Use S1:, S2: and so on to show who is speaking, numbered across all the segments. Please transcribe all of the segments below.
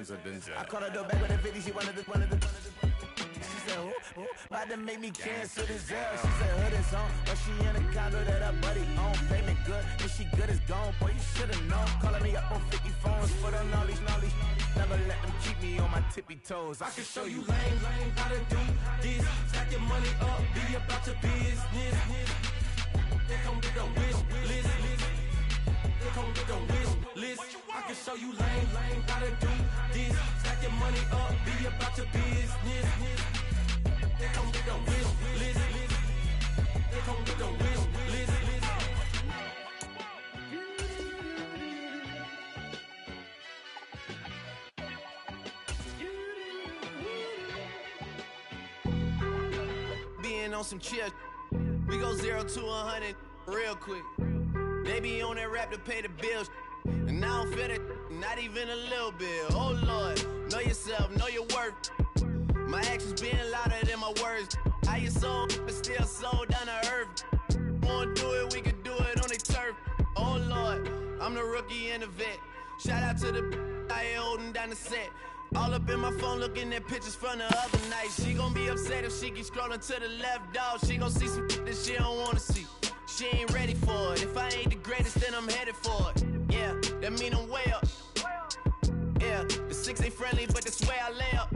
S1: bigangel713's.
S2: I caught her door back with a 50, she wanted the. She said, who, about to make me cancel this L. She said, hood is on, but she in a condo that her buddy own. Payment good, and she good as gone, boy, you should've known. Calling me up on 50 phones, put on all these. Never let them keep me on my tippy toes. I can show you lame, how to do this. Stack your money up, be about your business. They come with a wish list. They come with a wish list. I can show you lame, how to do this. Stack your money up, be about your business. They come with a wish list. They come with a wish list. Being on some chill, we go 0 to 100 real quick. They be on that rap to pay the bills, and I don't feel it, not even a little bit. Oh Lord, know yourself, know your worth. My actions being louder than my words. How you sold, but still sold down to earth. Wanna do it, we can do it on the turf. Oh Lord, I'm the rookie and the vet. Shout out to the I ain't holding down the set. All up in my phone looking at pictures from the other night. She gon' be upset if she keep scrolling to the left, dog. She gon' see some that she don't wanna see. She ain't ready for it. If I ain't the greatest, then I'm headed for it. Yeah, that mean I'm way up. Yeah, the 6 ain't friendly, but that's where I lay up.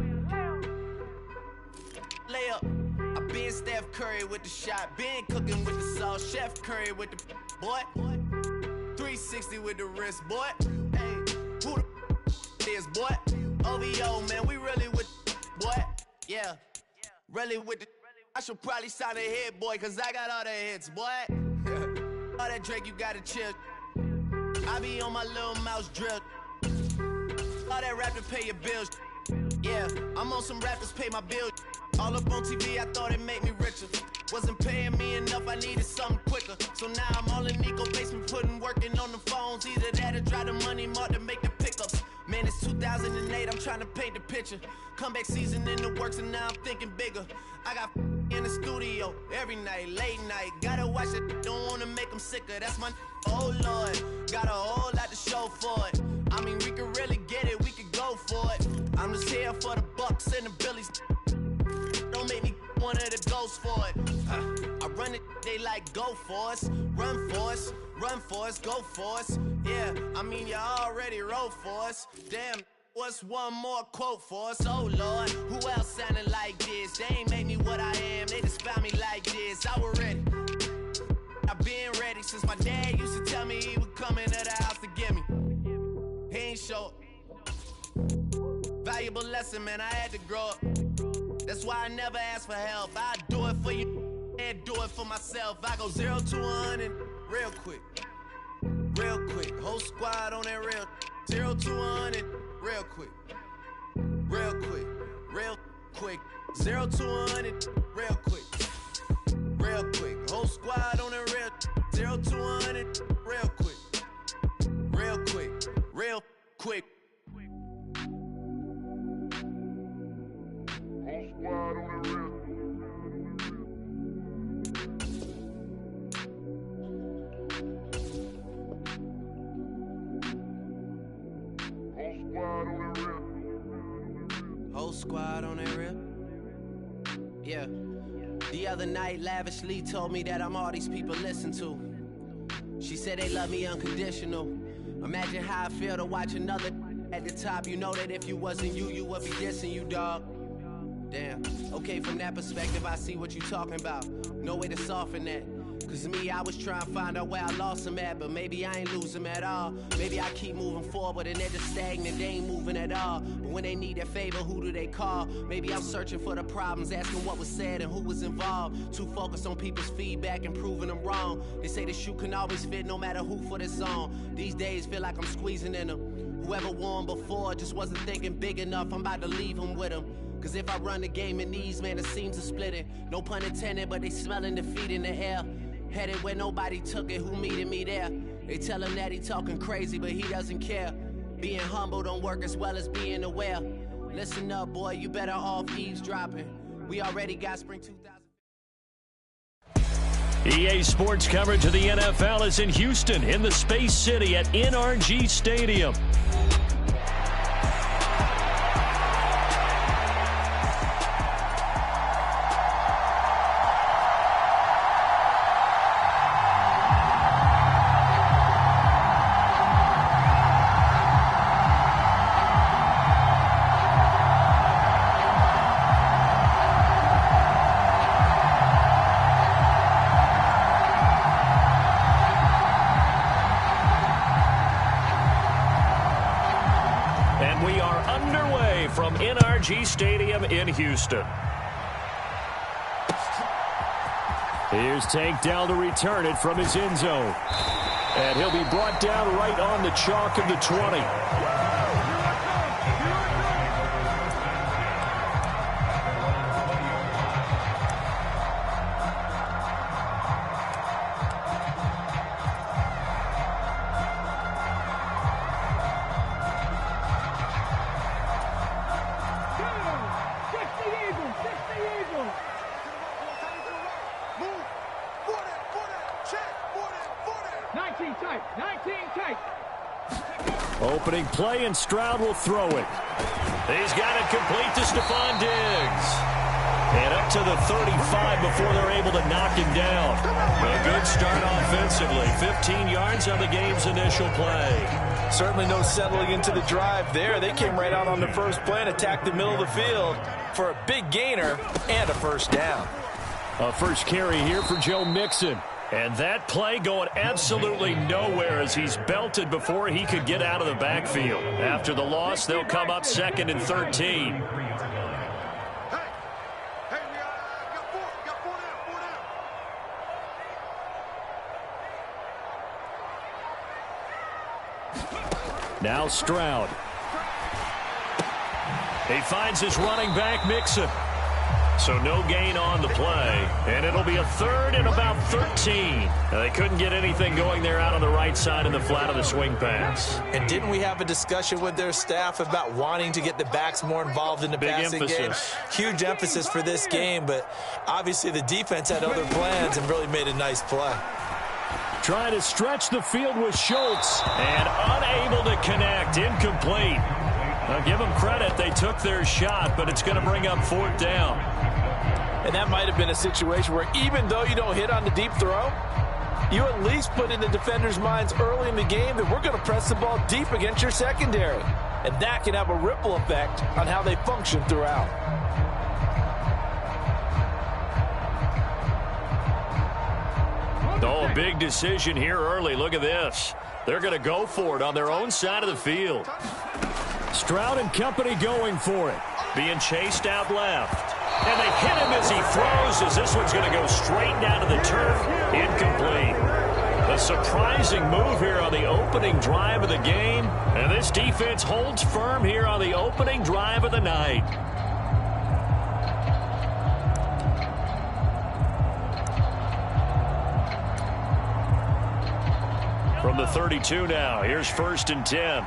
S2: Lay up. I been Steph Curry with the shot. Been cooking with the sauce. Chef Curry with the boy. 360 with the wrist, boy. Hey, who the is, boy? OVO, man, we really with boy. Yeah, really with the. I should probably sign a hit, boy, cause I got all the hits, boy. All that Drake, you gotta chill. I be on my little mouse drill. All that rap to pay your bills. Yeah, I'm on some rappers pay my bills. All up on TV, I thought it made me richer. Wasn't paying me enough, I needed something quicker. So now I'm all in Nico basement, working on the phones. Either that or drive the money mark to make the pickups. Man, it's 2008, I'm trying to paint the picture. Comeback season in the works and now I'm thinking bigger. I got in the studio every night, late night. Gotta watch it, don't wanna make them sicker. That's my, oh Lord. Got a whole lot to show for it. I mean, we could really get it, we could go for it. I'm just here for the Bucks and the Billies. Don't make me one of the ghosts for it. I run it, they like go for us. Run for us, go for us. Yeah, I mean you already wrote for us. Damn, what's one more quote for us? Oh Lord, who else sounded like this? They ain't made me what I am, they just found me like this. I was ready, I've been ready since my dad used to tell me he would come into the house to get me. He ain't show up. Valuable lesson, man, I had to grow up. That's why I never ask for help. I do it for you and do it for myself. I go 0 to 100 real quick. Real quick. Whole squad on that real. 0 to 100 real quick. Real quick. Real quick. 0 to 100 real quick. Real quick. Whole squad on that real. 0 to 100 real quick. Real quick. Real quick. Whole squad on the real. Whole squad on that real. Yeah. The other night, lavishly told me that I'm all these people listen to. She said they love me unconditional. Imagine how I feel to watch another at the top. You know that if you wasn't you, you would be dissing you, dog. Damn. Okay, from that perspective, I see what you talking about. No way to soften that. Cause me, I was trying to find out where I lost them at, but maybe I ain't lose them at all. Maybe I keep moving forward and they're just stagnant, they ain't moving at all. But when they need that favor, who do they call? Maybe I'm searching for the problems, asking what was said and who was involved. Too focused on people's feedback and proving them wrong. They say the shoe can always fit no matter who for this song. These days feel like I'm squeezing in them. Whoever won before just wasn't thinking big enough, I'm about to leave them with them. Cause if I run the game in these, man, the seams are splitting. No pun intended, but they smelling defeat in the air. Headed where nobody took it, who meeted me there? They tell him that he talking crazy, but he doesn't care. Being humble don't work as well as being aware. Listen up, boy, you better off eavesdropping. We already got spring 2000.
S3: EA Sports coverage of the NFL is in Houston, in the Space City at NRG Stadium. And we are underway from NRG Stadium in Houston. Here's Tank down to return it from his end zone. And he'll be brought down right on the chalk of the 20. Opening play, and Stroud will throw it. He's got it complete to Stephon Diggs. And up to the 35 before they're able to knock him down. A good start offensively. 15 yards on the game's initial play.
S1: Certainly no settling into the drive there. They came right out on the first play and attacked the middle of the field for a big gainer and a first down.
S3: A first carry here for Joe Mixon. And that play going absolutely nowhere as he's belted before he could get out of the backfield. After the loss, they'll come up 2nd and 13. Now Stroud. He finds his running back, Mixon. So no gain on the play, and it'll be a 3rd and about 13. Now, they couldn't get anything going there out on the right side in the flat of the swing pass.
S1: And didn't we have a discussion with their staff about wanting to get the backs more involved in the passing game? Huge emphasis for this game, but obviously the defense had other plans and really made a nice play.
S3: Trying to stretch the field with Schultz, and unable to connect, incomplete. Now, give them credit, they took their shot, but it's going to bring up 4th down.
S1: And that might have been a situation where even though you don't hit on the deep throw, you at least put in the defenders' minds early in the game that we're going to press the ball deep against your secondary. And that can have a ripple effect on how they function throughout.
S3: Oh, a big decision here early. Look at this. They're going to go for it on their own side of the field. Stroud and company going for it. Being chased out left. And they hit him as he throws, as this one's going to go straight down to the turf. Incomplete. A surprising move here on the opening drive of the game. And this defense holds firm here on the opening drive of the night. From the 32 now, here's 1st and 10.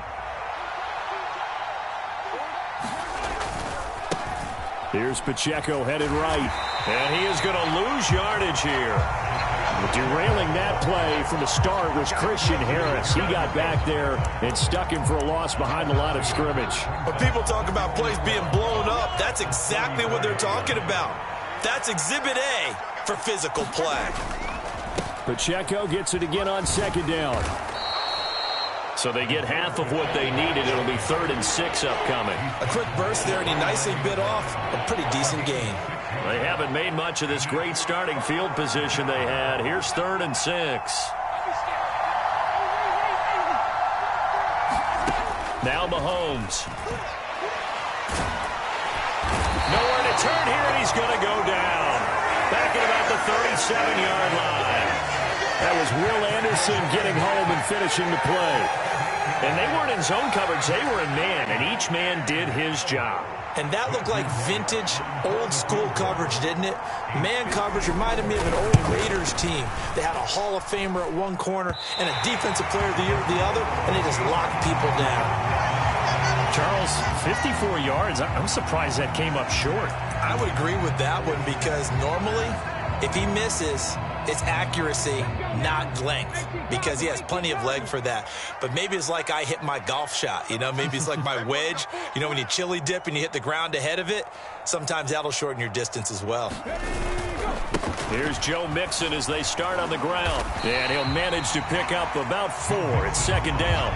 S3: Here's Pacheco headed right. And he is going to lose yardage here. Derailing that play from the start was Christian Harris. He got back there and stuck him for a loss behind the line of scrimmage.
S1: When people talk about plays being blown up, that's exactly what they're talking about. That's Exhibit A for physical play.
S3: Pacheco gets it again on 2nd down. So they get half of what they needed. It'll be 3rd and 6 upcoming.
S1: A quick burst there, and he nicely bit off a pretty decent gain.
S3: They haven't made much of this great starting field position they had. Here's 3rd and 6. Now Mahomes. Nowhere to turn here, and he's going to go down. Back at about the 37-yard line. That was Will Anderson getting home and finishing the play. And they weren't in zone coverage. They were in man, and each man did his job.
S1: And that looked like vintage, old-school coverage, didn't it? Man coverage reminded me of an old Raiders team. They had a Hall of Famer at one corner and a Defensive Player of the Year at the other, and they just locked people down.
S4: Charles, 54 yards. I'm surprised that came up short.
S1: I would agree with that one because normally, if he misses, it's accuracy, not length, because he has plenty of leg for that. But maybe it's like I hit my golf shot, you know, maybe it's like my wedge. You know, when you chili dip and you hit the ground ahead of it, sometimes that'll shorten your distance as well.
S3: Here's Joe Mixon as they start on the ground. And he'll manage to pick up about 4. It's 2nd down.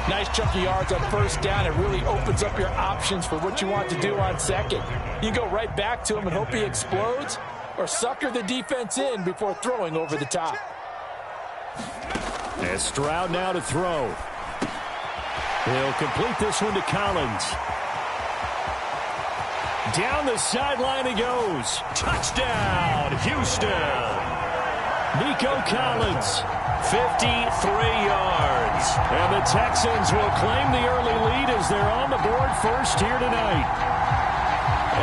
S4: Nice chunky yards on 1st down. It really opens up your options for what you want to do on 2nd. You can go right back to him and hope he explodes, or sucker the defense in before throwing over the top.
S3: And Stroud now to throw. He'll complete this one to Collins. Down the sideline he goes. Touchdown, Houston. Nico Collins, 53 yards. And the Texans will claim the early lead as they're on the board first here tonight.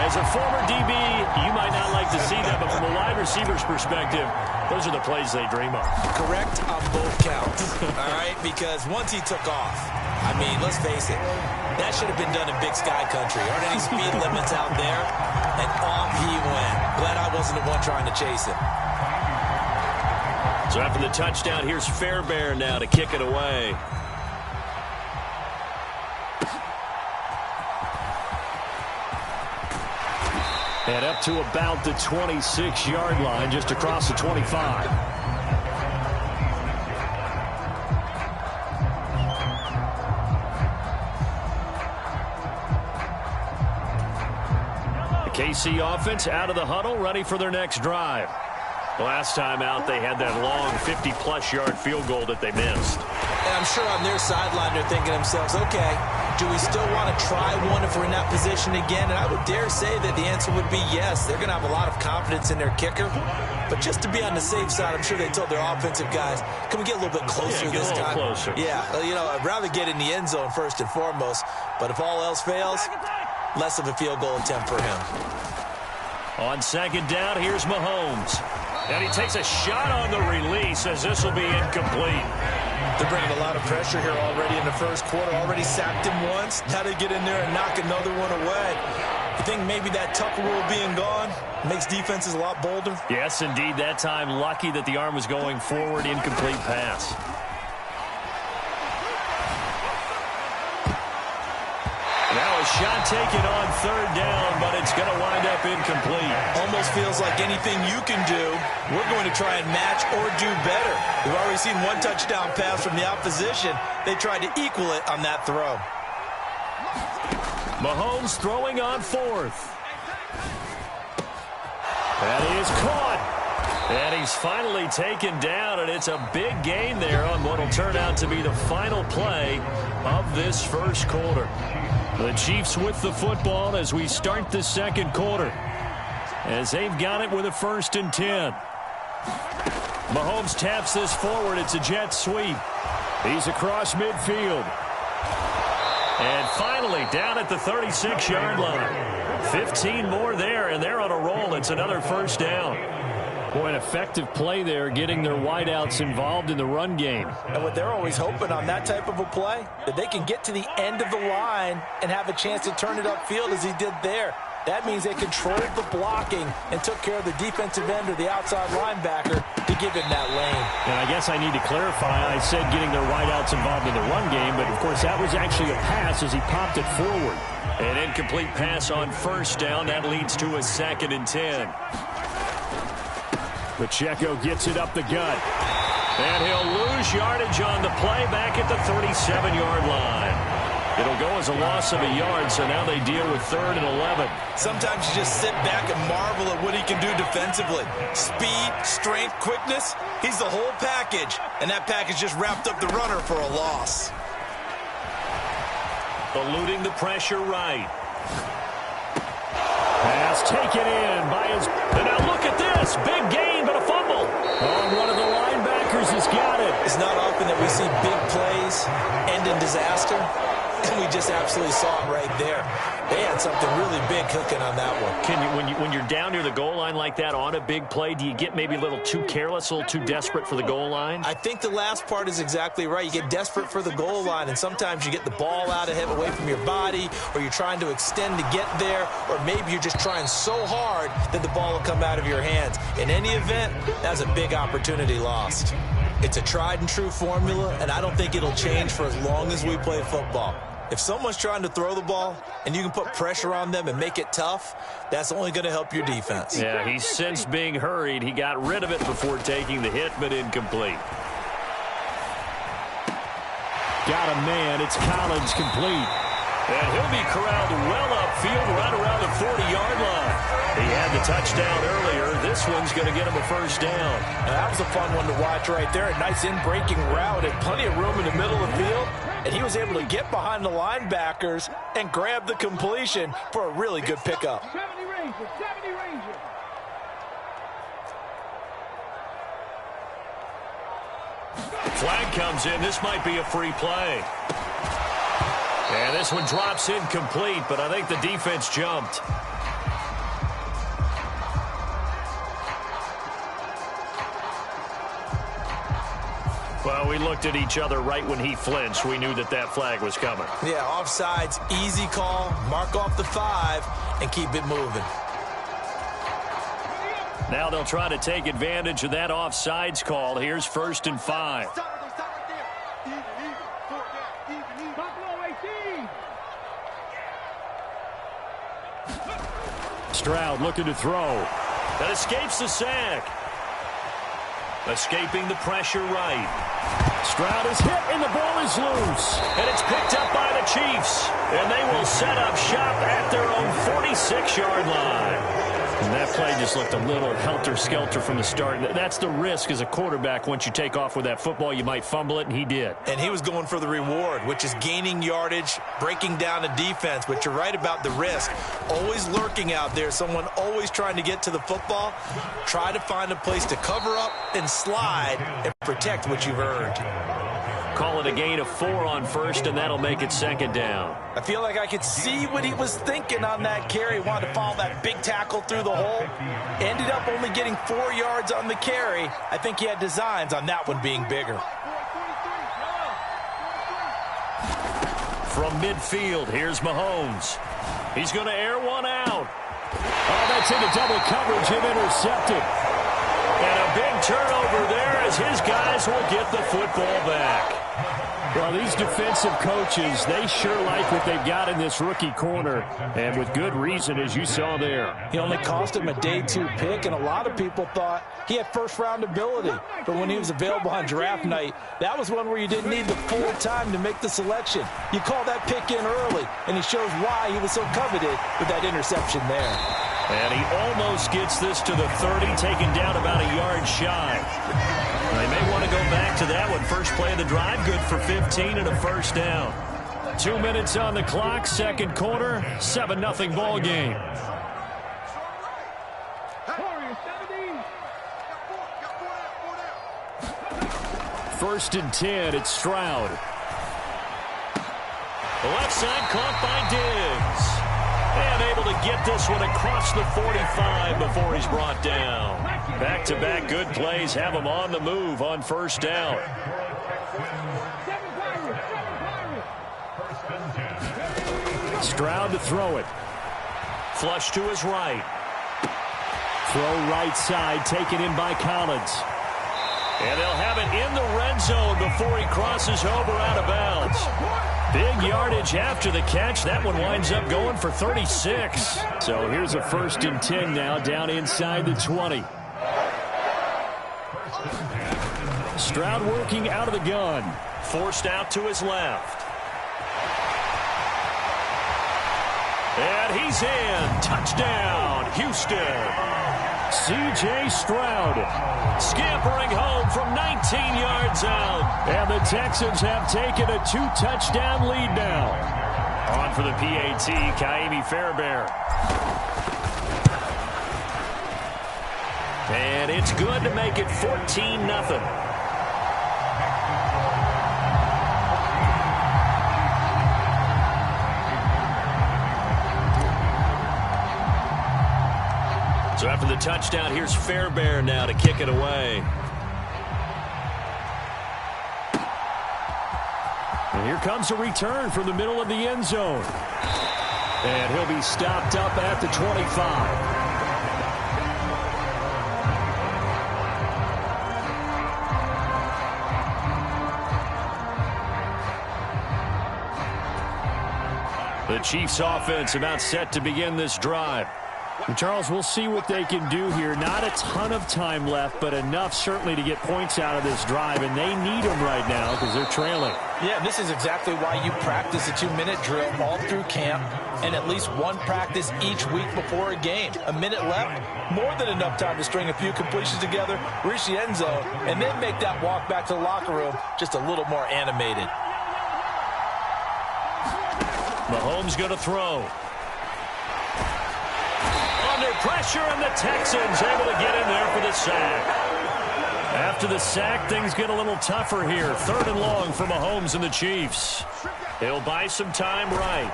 S3: As a former DB, you might not like to see that, but from a wide receiver's perspective, those are the plays they dream of.
S1: Correct on both counts, all right? Because once he took off, I mean, let's face it, that should have been done in Big Sky country. Aren't any speed limits out there? And off he went. Glad I wasn't the one trying to chase him.
S3: So after the touchdown, here's Fairbairn now to kick it away. And up to about the 26-yard line, just across the 25. The KC offense out of the huddle, ready for their next drive. Last time out, they had that long 50-plus yard field goal that they missed.
S1: And I'm sure on their sideline they're thinking to themselves, okay, do we still want to try one if we're in that position again? And I would dare say that the answer would be yes. They're going to have a lot of confidence in their kicker. But just to be on the safe side, I'm sure they told their offensive guys, can we get a little bit closer this time?
S3: Closer.
S1: Yeah, you know, I'd rather get in the end zone first and foremost. But if all else fails, less of a field goal attempt for him.
S3: On second down, here's Mahomes. And he takes a shot on the release as this will be incomplete.
S1: They're bringing a lot of pressure here already in the first quarter. Already sacked him once. Now they get in there and knock another one away. I think maybe that Tucker rule being gone makes defenses a lot bolder.
S3: Yes, indeed. That time, lucky that the arm was going forward. Incomplete pass. Now a shot taken on third down, but it's going to wind up incomplete.
S1: Almost feels like anything you can do, we're going to try and match or do better. We've already seen one touchdown pass from the opposition. They tried to equal it on that throw.
S3: Mahomes throwing on fourth. That is caught. And he's finally taken down, and it's a big gain there on what will turn out to be the final play of this first quarter. The Chiefs with the football as we start the second quarter, as they've got it with a 1st and 10. Mahomes taps this forward. It's a jet sweep. He's across midfield. And finally down at the 36-yard line. 15 more there, and they're on a roll. It's another first down. Boy, an effective play there, getting their wideouts involved in the run game.
S1: And what they're always hoping on that type of a play, that they can get to the end of the line and have a chance to turn it upfield as he did there. That means they controlled the blocking and took care of the defensive end or the outside linebacker to give him that lane.
S3: And I guess I need to clarify, I said getting their wideouts involved in the run game, but of course that was actually a pass as he popped it forward. An incomplete pass on first down. That leads to a 2nd and 10. Pacheco gets it up the gut. And he'll lose yardage on the play back at the 37-yard line. It'll go as a loss of a yard, so now they deal with 3rd and 11.
S1: Sometimes you just sit back and marvel at what he can do defensively. Speed, strength, quickness, he's the whole package. And that package just wrapped up the runner for a loss.
S3: Eluding the pressure right. Pass taken in by his... And now look at this. Big gain, but a fumble. Oh, one of the linebackers has got it.
S1: It's not often that we see big plays end in disaster. And we just absolutely saw it right there. They had something really big cooking on that one.
S3: Can you, when you're down near the goal line like that on a big play, do you get maybe a little too careless, a little too desperate for the goal line?
S1: I think the last part is exactly right. You get desperate for the goal line, and sometimes you get the ball out of him away from your body, or you're trying to extend to get there, or maybe you're just trying so hard that the ball will come out of your hands. In any event, that's a big opportunity lost. It's a tried and true formula, and I don't think it'll change for as long as we play football. If someone's trying to throw the ball and you can put pressure on them and make it tough, that's only going to help your defense.
S3: Yeah, he's since being hurried. He got rid of it before taking the hit, but incomplete. Got a man. It's Collins complete. And he'll be corralled well upfield right around the 40-yard line. He had the touchdown earlier. This one's going to get him a first down.
S4: Now, that was a fun one to watch right there. A nice in-breaking route and plenty of room in the middle of the field. and he was able to get behind the linebackers and grab the completion for a really good pickup.
S5: 70 Rangers, 70 Rangers.
S3: Flag comes in. This might be a free play. And this one drops incomplete, but I think the defense jumped. Well, we looked at each other right when he flinched. We knew that that flag was coming.
S1: Yeah, offsides, easy call. Mark off the 5 and keep it moving.
S3: Now they'll try to take advantage of that offsides call. Here's 1st and 5. Stroud looking to throw. That escapes the sack. Escaping the pressure right. Stroud is hit and the ball is loose. And it's picked up by the Chiefs. And they will set up shop at their own 46-yard line. And that play just looked a little helter-skelter from the start. That's the risk as a quarterback. Once you take off with that football, you might fumble it, and he did.
S1: And he was going for the reward, which is gaining yardage, breaking down the defense. But you're right about the risk. Always lurking out there, someone always trying to get to the football. Try to find a place to cover up and slide and protect what you've earned.
S3: Call it a gain of 4 on 1st, and that'll make it 2nd down.
S4: I feel like I could see what he was thinking on that carry. He wanted to follow that big tackle through the hole. Ended up only getting 4 yards on the carry. I think he had designs on that one being bigger.
S3: From midfield, here's Mahomes. He's going to air one out. Oh, that's into double coverage and intercepted. And a big turnover there as his guys will get the football back. Well, these defensive coaches, they sure like what they've got in this rookie corner, and with good reason, as you saw there.
S4: He only cost him a day 2 pick, and a lot of people thought he had first-round ability. But when he was available on draft night, that was one where you didn't need the full time to make the selection. You call that pick in early, and he shows why he was so coveted with that interception there.
S3: And he almost gets this to the 30, taken down about a yard shy. They may want to go back to that one. First play of the drive, good for 15 and a 1st down. 2 minutes on the clock, 2nd quarter, 7-0 ball game. First and 10, it's Stroud. The left side caught by Diggs. And able to get this one across the 45 before he's brought down. Back-to-back good plays have him on the move on 1st down. Stroud to throw it. Flush to his right. Throw right side, taken in by Collins. And they'll have it in the red zone before he crosses over out of bounds. Big yardage after the catch. That one winds up going for 36. So here's a 1st and 10 now, down inside the 20. Stroud working out of the gun. Forced out to his left. And he's in. Touchdown, Houston. C.J. Stroud scampering home from 19 yards out. And the Texans have taken a 2-touchdown lead now. On for the PAT, Kaimi Fairbairn. And it's good to make it 14-0. So after the touchdown, here's Fairbairn now to kick it away. And here comes a return from the middle of the end zone. And he'll be stopped up at the 25. The Chiefs offense about set to begin this drive. And Charles, we'll see what they can do here. Not a ton of time left, but enough certainly to get points out of this drive, and they need them right now because they're trailing.
S4: Yeah, and this is exactly why you practice a 2-minute drill all through camp and at least one practice each week before a game. A minute left, more than enough time to string a few completions together, reach the end zone, and then make that walk back to the locker room just a little more animated.
S3: Mahomes going to throw. Under pressure, and the Texans able to get in there for the sack. After the sack, things get a little tougher here. 3rd and long for Mahomes and the Chiefs. He'll buy some time right.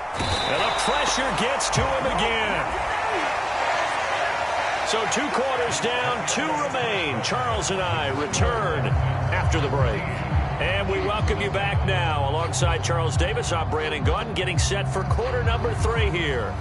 S3: And the pressure gets to him again. So 2 quarters down, 2 remain. Charles and I return after the break. And we welcome you back now. Alongside Charles Davis, I'm Brandon Gaudin, getting set for quarter number 3 here.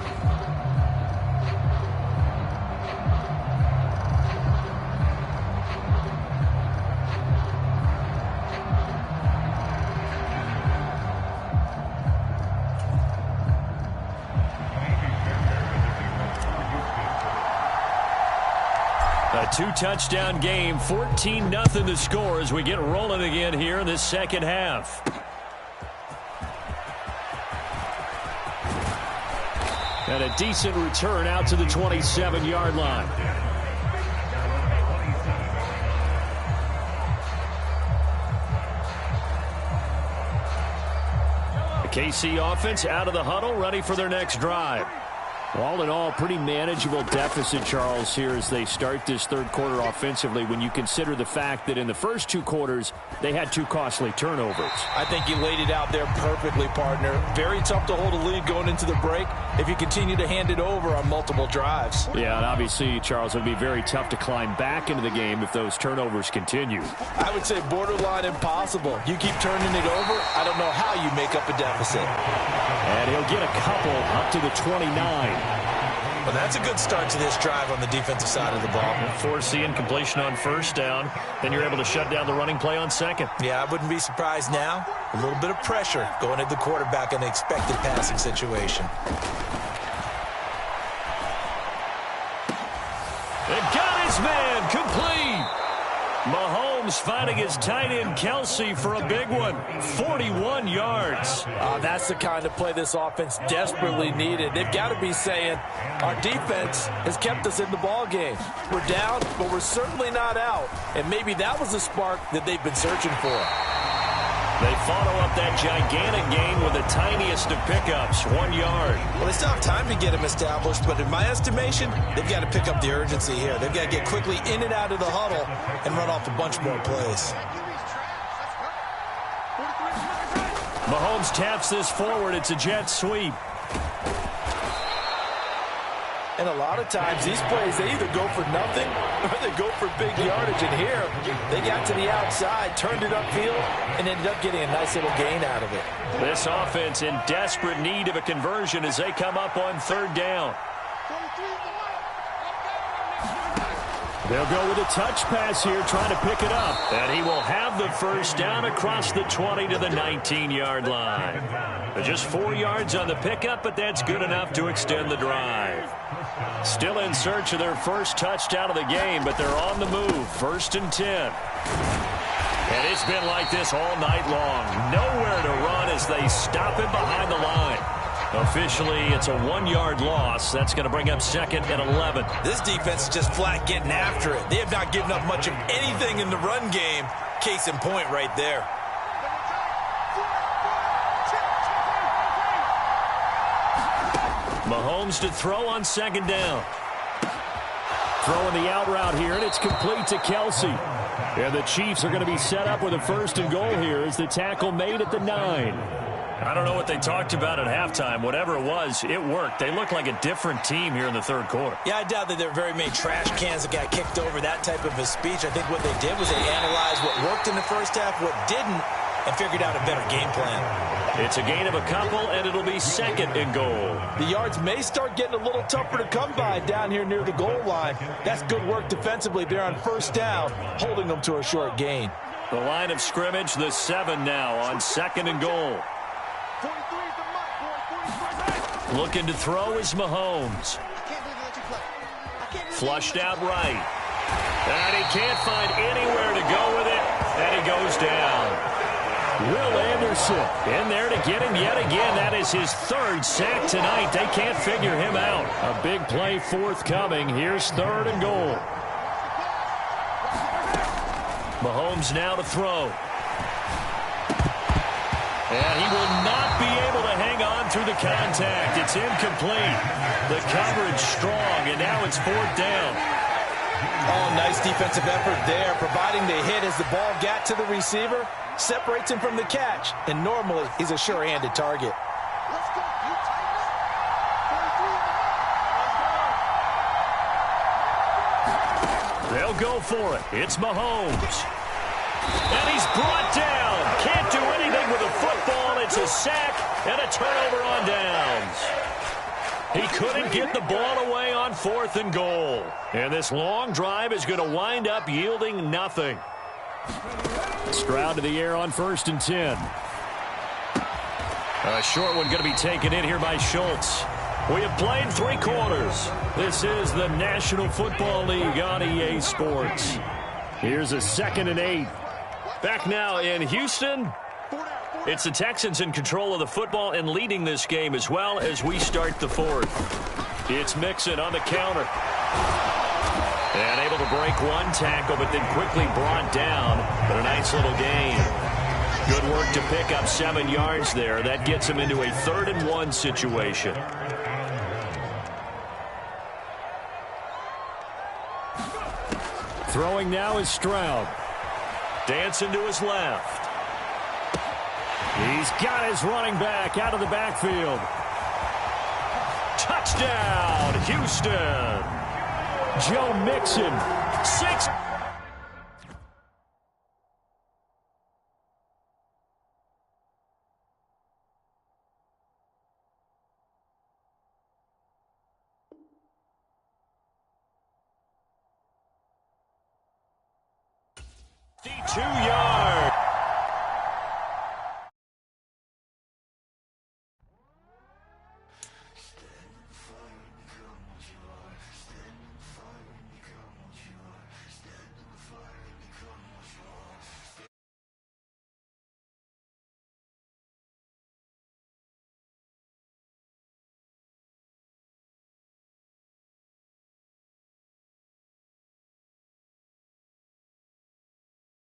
S3: A 2-touchdown game, 14-0 the score as we get rolling again here in this second half. And a decent return out to the 27-yard line. The KC offense out of the huddle, ready for their next drive. All in all, pretty manageable deficit, Charles, here as they start this 3rd quarter offensively when you consider the fact that in the first 2 quarters, they had 2 costly turnovers.
S4: I think you laid it out there perfectly, partner. Very tough to hold a lead going into the break if you continue to hand it over on multiple drives.
S3: Yeah, and obviously, Charles, it would be very tough to climb back into the game if those turnovers continue.
S4: I would say borderline impossible. You keep turning it over, I don't know how you make up a deficit.
S3: And he'll get a couple up to the 29.
S1: Well, that's a good start to this drive on the defensive side of the ball.
S3: Forcing completion on 1st down. Then you're able to shut down the running play on 2nd.
S1: Yeah, I wouldn't be surprised now. A little bit of pressure going at the quarterback in the expected passing situation.
S3: They've got his man complete. Mahomes finding his tight end Kelsey for a big one. 41 yards.
S4: That's the kind of play this offense desperately needed. They've got to be saying, our defense has kept us in the ball game. We're down, but we're certainly not out. And maybe that was the spark that they've been searching for.
S3: They follow up that gigantic gain with the tiniest of pickups, 1 yard.
S1: Well, they still have time to get him established, but in my estimation, they've got to pick up the urgency here. They've got to get quickly in and out of the huddle and run off a bunch more plays.
S3: Mahomes taps this forward. It's a jet sweep.
S4: And a lot of times, these plays, they either go for nothing or they go for big yardage. And here, they got to the outside, turned it upfield, and ended up getting a nice little gain out of it.
S3: This offense in desperate need of a conversion as they come up on 3rd down. They'll go with a touch pass here, trying to pick it up. And he will have the 1st down across the 20 to the 19-yard line. Just 4 yards on the pickup, but that's good enough to extend the drive. Still in search of their 1st touchdown of the game, but they're on the move. 1st and 10. And it's been like this all night long. Nowhere to run as they stop him behind the line. Officially, it's a 1-yard loss. That's going to bring up 2nd and 11.
S1: This defense is just flat getting after it. They have not given up much of anything in the run game. Case in point right there.
S3: Mahomes to throw on 2nd down. Throwing the out route here, and it's complete to Kelsey. And the Chiefs are going to be set up with a 1st and goal here as the tackle made at the 9. I don't know what they talked about at halftime. Whatever it was, it worked. They look like a different team here in the 3rd quarter.
S1: Yeah, I doubt that there are very many trash cans that got kicked over, that type of a speech. I think what they did was they analyzed what worked in the 1st half, what didn't, and figured out a better game plan.
S3: It's a gain of a couple, and it'll be 2nd and goal.
S4: The yards may start getting a little tougher to come by down here near the goal line. That's good work defensively there on 1st down, holding them to a short gain.
S3: The line of scrimmage, the 7 now on 2nd and goal. Looking to throw is Mahomes. Flushed out right. And he can't find anywhere to go with it, and he goes down. Will Anderson in there to get him yet again. That is his 3rd sack tonight. They can't figure him out. A big play forthcoming. Here's 3rd and goal. Mahomes now to throw. And he will not be able to hang on through the contact. It's incomplete. The coverage strong, and now it's 4th down.
S4: Oh, nice defensive effort there, providing the hit as the ball got to the receiver, separates him from the catch, and normally he's a sure-handed target.
S3: They'll go for it. It's Mahomes. And he's brought down. Can't do anything with a football. It's a sack and a turnover on downs. He couldn't get the ball away on 4th and goal. And this long drive is going to wind up yielding nothing. Stroud to the air on 1st and 10. A short one going to be taken in here by Schultz. We have played 3 quarters. This is the National Football League on EA Sports. Here's a 2nd and 8. Back now in Houston. It's the Texans in control of the football and leading this game as well as we start the 4th. It's Mixon on the counter. And able to break one tackle, but then quickly brought down. But a nice little gain. Good work to pick up 7 yards there. That gets him into a 3rd and 1 situation. Throwing now is Stroud. Dancing to his left. He's got his running back out of the backfield. Touchdown, Houston. Joe Mixon, 6. Yards.